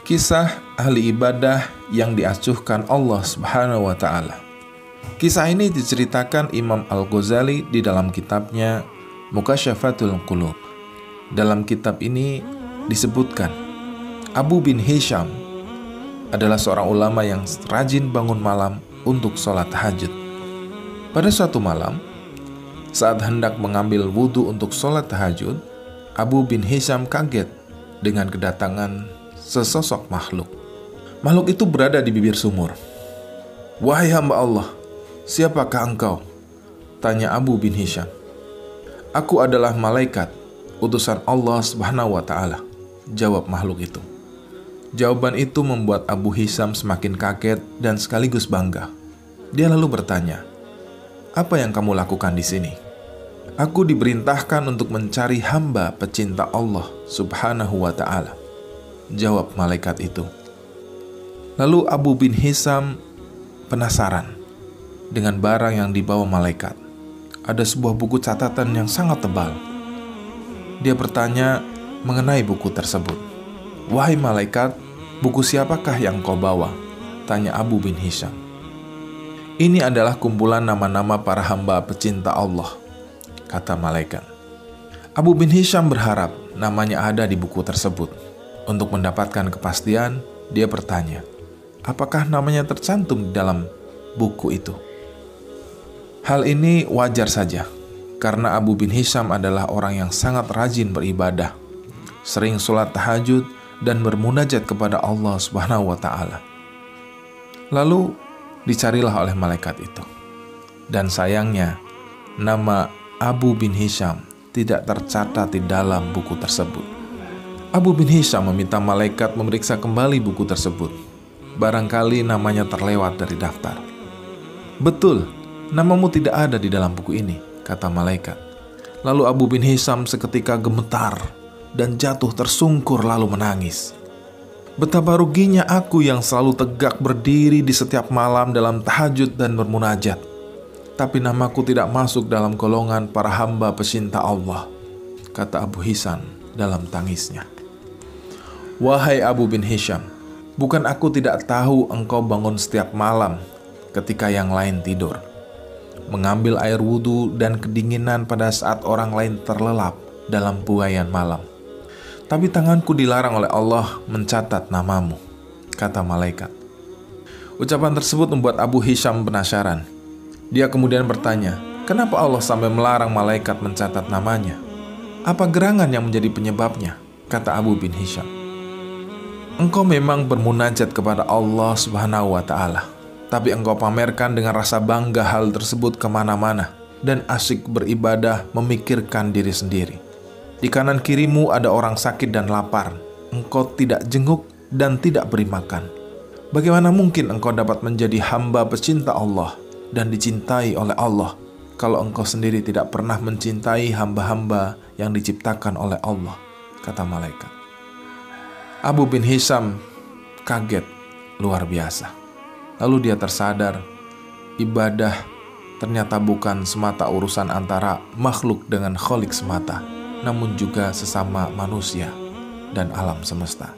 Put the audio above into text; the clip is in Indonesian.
Kisah ahli ibadah yang diacuhkan Allah Subhanahu wa Ta'ala. Kisah ini diceritakan Imam Al-Ghazali di dalam kitabnya Mukasyafatul Qulub. Dalam kitab ini disebutkan Abu bin Hisham adalah seorang ulama yang rajin bangun malam untuk sholat tahajud. Pada suatu malam, saat hendak mengambil wudhu untuk sholat tahajud, Abu bin Hisham kaget dengan kedatangan sesosok makhluk. Makhluk itu berada di bibir sumur. "Wahai hamba Allah, siapakah engkau?" tanya Abu bin Hisham. "Aku adalah malaikat, utusan Allah Subhanahu wa Ta'ala," jawab makhluk itu. Jawaban itu membuat Abu Hisham semakin kaget dan sekaligus bangga. Dia lalu bertanya, "Apa yang kamu lakukan di sini?" "Aku diperintahkan untuk mencari hamba pecinta Allah Subhanahu wa Ta'ala," jawab malaikat itu. Lalu Abu bin Hisham penasaran dengan barang yang dibawa malaikat. Ada sebuah buku catatan yang sangat tebal. Dia bertanya mengenai buku tersebut. "Wahai malaikat, buku siapakah yang kau bawa?" tanya Abu bin Hisham. "Ini adalah kumpulan nama-nama para hamba pecinta Allah," kata malaikat. Abu bin Hisham berharap namanya ada di buku tersebut. Untuk mendapatkan kepastian, dia bertanya, apakah namanya tercantum di dalam buku itu? Hal ini wajar saja, karena Abu bin Hisham adalah orang yang sangat rajin beribadah, sering sholat tahajud, dan bermunajat kepada Allah Subhanahu wa Ta'ala. Lalu dicarilah oleh malaikat itu. Dan sayangnya, nama Abu bin Hisham tidak tercatat di dalam buku tersebut. Abu bin Hisham meminta malaikat memeriksa kembali buku tersebut. Barangkali namanya terlewat dari daftar. "Betul, namamu tidak ada di dalam buku ini," kata malaikat. Lalu Abu bin Hisham seketika gemetar dan jatuh tersungkur lalu menangis. "Betapa ruginya aku yang selalu tegak berdiri di setiap malam dalam tahajud dan bermunajat. Tapi namaku tidak masuk dalam golongan para hamba pecinta Allah," kata Abu Hisham dalam tangisnya. "Wahai Abu bin Hisham, bukan aku tidak tahu engkau bangun setiap malam ketika yang lain tidur, mengambil air wudhu dan kedinginan pada saat orang lain terlelap dalam buaian malam. Tapi tanganku dilarang oleh Allah mencatat namamu," kata malaikat. Ucapan tersebut membuat Abu Hisham penasaran. Dia kemudian bertanya, kenapa Allah sampai melarang malaikat mencatat namanya? "Apa gerangan yang menjadi penyebabnya?" kata Abu bin Hisham. "Engkau memang bermunajat kepada Allah Subhanahu wa Ta'ala, tapi engkau pamerkan dengan rasa bangga hal tersebut kemana-mana dan asyik beribadah memikirkan diri sendiri. Di kanan kirimu ada orang sakit dan lapar, engkau tidak jenguk dan tidak beri makan. Bagaimana mungkin engkau dapat menjadi hamba pecinta Allah dan dicintai oleh Allah kalau engkau sendiri tidak pernah mencintai hamba-hamba yang diciptakan oleh Allah," kata malaikat. Abu bin Hisham kaget luar biasa. Lalu dia tersadar, ibadah ternyata bukan semata urusan antara makhluk dengan Khalik semata, namun juga sesama manusia dan alam semesta.